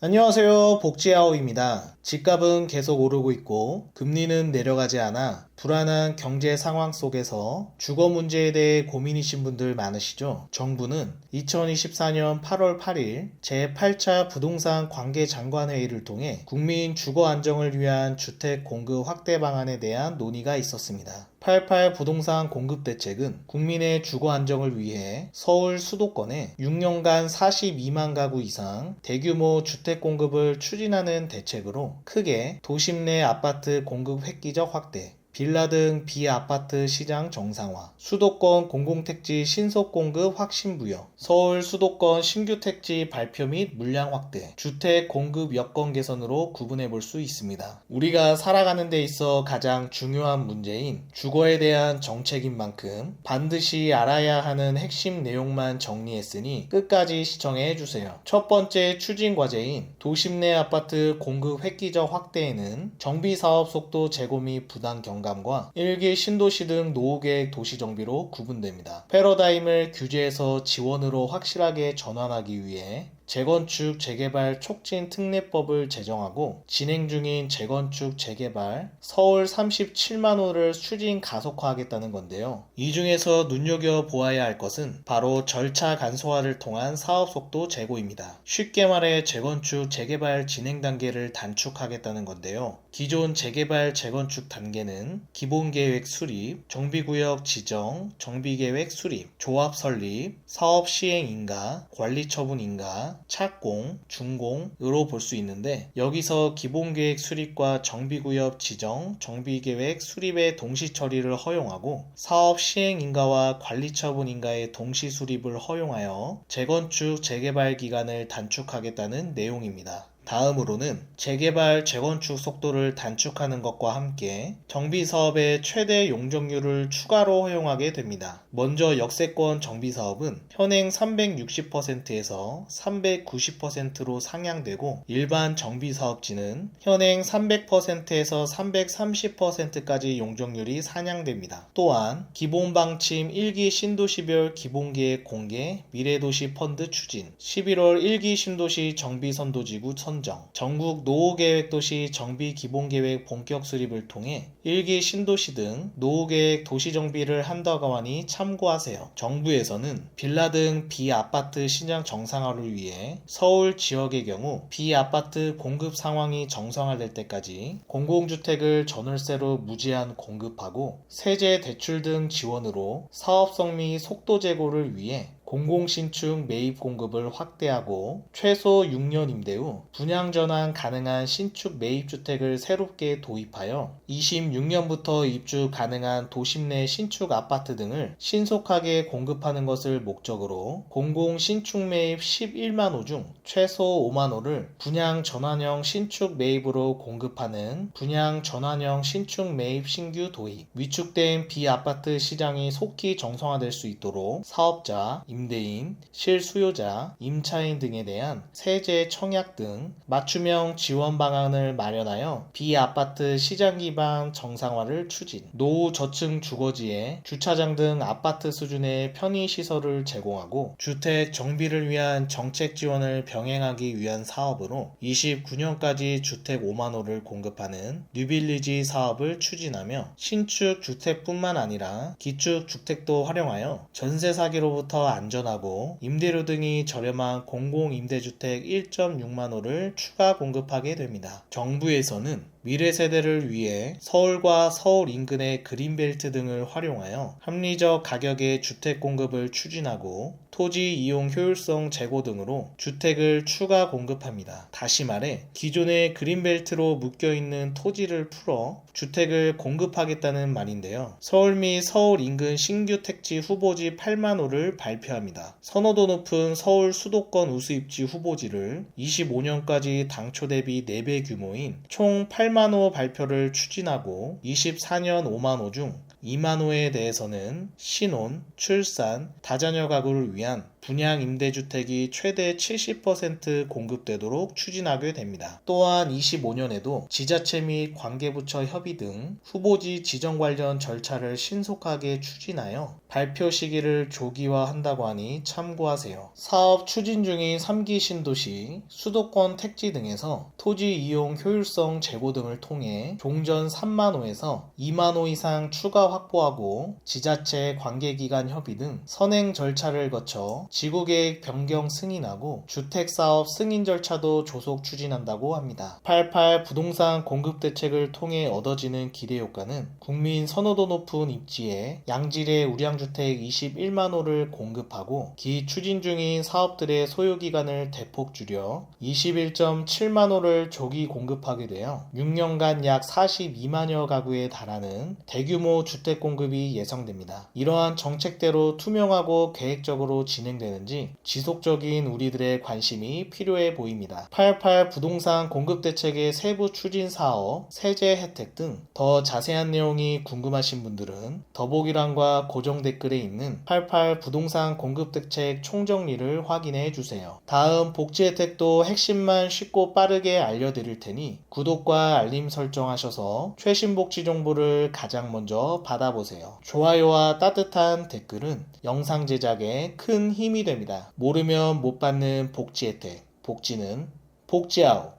안녕하세요. 복지아오입니다. 집값은 계속 오르고 있고 금리는 내려가지 않아 불안한 경제 상황 속에서 주거 문제에 대해 고민이신 분들 많으시죠? 정부는 2024년 8월 8일 제8차 부동산 관계장관회의를 통해 국민 주거 안정을 위한 주택 공급 확대 방안에 대한 논의가 있었습니다. 88 부동산 공급 대책은 국민의 주거 안정을 위해 서울 수도권에 6년간 42만 가구 이상 대규모 주택 공급을 추진하는 대책으로 크게 도심 내 아파트 공급 획기적 확대, 빌라 등 비아파트 시장 정상화, 수도권 공공택지 신속 공급 확신 부여, 서울 수도권 신규 택지 발표 및 물량 확대, 주택 공급 여건 개선으로 구분해 볼 수 있습니다. 우리가 살아가는 데 있어 가장 중요한 문제인 주거에 대한 정책인 만큼 반드시 알아야 하는 핵심 내용만 정리했으니 끝까지 시청해 주세요. 첫 번째 추진 과제인 도심 내 아파트 공급 획기적 확대에는 정비사업 속도 제고 및 부담 경감과 1기 신도시 등 노후계획 도시정비로 구분됩니다. 패러다임을 규제에서 지원으로 확실하게 전환하기 위해 재건축 재개발 촉진 특례법을 제정하고 진행 중인 재건축 재개발 서울 37만 호를 추진 가속화하겠다는 건데요. 이 중에서 눈여겨보아야 할 것은 바로 절차 간소화를 통한 사업 속도 제고입니다. 쉽게 말해 재건축 재개발 진행 단계를 단축하겠다는 건데요. 기존 재개발 재건축 단계는 기본계획 수립, 정비구역 지정, 정비계획 수립, 조합 설립, 사업 시행 인가, 관리 처분 인가, 착공, 준공으로 볼 수 있는데 여기서 기본계획 수립과 정비구역 지정, 정비계획 수립의 동시 처리를 허용하고 사업 시행 인가와 관리 처분 인가의 동시 수립을 허용하여 재건축 재개발 기간을 단축하겠다는 내용입니다. 다음으로는 재개발, 재건축 속도를 단축하는 것과 함께 정비사업의 최대 용적률을 추가로 허용하게 됩니다. 먼저 역세권 정비사업은 현행 360%에서 390%로 상향되고 일반 정비사업지는 현행 300%에서 330%까지 용적률이 상향됩니다. 또한 기본방침 1기 신도시별 기본계획 공개, 미래도시 펀드 추진, 11월 1기 신도시 정비선도지구 선정, 전국 노후계획도시 정비기본계획 본격 수립을 통해 1기 신도시 등 노후계획 도시정비를 한다고 하니 참고하세요. 정부에서는 빌라 등 비아파트 시장 정상화를 위해 서울 지역의 경우 비아파트 공급 상황이 정상화될 때까지 공공주택을 전월세로 무제한 공급하고 세제 대출 등 지원으로 사업성 및 속도 제고를 위해 공공신축 매입 공급을 확대하고 최소 6년 임대 후 분양 전환 가능한 신축 매입주택을 새롭게 도입하여 26년부터 입주 가능한 도심 내 신축 아파트 등을 신속하게 공급하는 것을 목적으로 공공신축 매입 11만 호 중 최소 5만 호를 분양 전환형 신축 매입으로 공급하는 분양 전환형 신축 매입 신규 도입, 위축된 비아파트 시장이 속히 정상화될 수 있도록 사업자, 임대인, 실수요자, 임차인 등에 대한 세제 청약 등 맞춤형 지원 방안을 마련하여 비아파트 시장 기반 정상화를 추진, 노후 저층 주거지에 주차장 등 아파트 수준의 편의시설을 제공하고 주택 정비를 위한 정책 지원을 병행하기 위한 사업으로 29년까지 주택 5만 호를 공급하는 뉴빌리지 사업을 추진하며 신축 주택뿐만 아니라 기축 주택도 활용하여 전세 사기로부터 안전하고 임대료 등이 저렴한 공공임대주택 1.6만 호를 추가 공급하게 됩니다. 정부에서는 미래 세대를 위해 서울과 서울 인근의 그린벨트 등을 활용하여 합리적 가격의 주택 공급을 추진하고 토지 이용 효율성 제고 등으로 주택을 추가 공급합니다. 다시 말해 기존의 그린벨트로 묶여있는 토지를 풀어 주택을 공급하겠다는 말인데요. 서울 및 서울 인근 신규 택지 후보지 8만 호를 발표합니다. 선호도 높은 서울 수도권 우수입지 후보지를 25년까지 당초 대비 4배 규모인 총 8만 호 발표를 추진하고 24년 5만 호 중 2만 호에 대해서는 신혼, 출산, 다자녀 가구를 위한 분양 임대주택이 최대 70% 공급되도록 추진하게 됩니다. 또한 25년에도 지자체 및 관계부처 협의 등 후보지 지정 관련 절차를 신속하게 추진하여 발표 시기를 조기화한다고 하니 참고하세요. 사업 추진 중인 3기 신도시, 수도권 택지 등에서 토지 이용 효율성 제고 등을 통해 종전 3만 호에서 2만 호 이상 추가 확보하고 지자체 관계기관 협의 등 선행 절차를 거쳐 지구계획 변경 승인하고 주택사업 승인 절차도 조속 추진한다고 합니다. 88 부동산 공급 대책을 통해 얻어지는 기대 효과는 국민 선호도 높은 입지에 양질의 우량주택 21만 호를 공급하고 기 추진 중인 사업들의 소요기간을 대폭 줄여 21.7만 호를 조기 공급하게 되어 6년간 약 42만여 가구에 달하는 대규모 주택 공급이 예상됩니다. 이러한 정책대로 투명하고 계획적으로 진행되는지 지속적인 우리들의 관심이 필요해 보입니다. 88 부동산 공급 대책의 세부 추진 사업, 세제 혜택 등 더 자세한 내용이 궁금하신 분들은 더보기란과 고정 댓글에 있는 88 부동산 공급 대책 총정리를 확인해 주세요. 다음 복지 혜택도 핵심만 쉽고 빠르게 알려드릴 테니 구독과 알림 설정하셔서 최신 복지 정보를 가장 먼저 받아보세요. 좋아요와 따뜻한 댓글은 영상 제작에 큰 힘이 됩니다. 모르면 못 받는 복지 혜택, 복지는 복지아웃.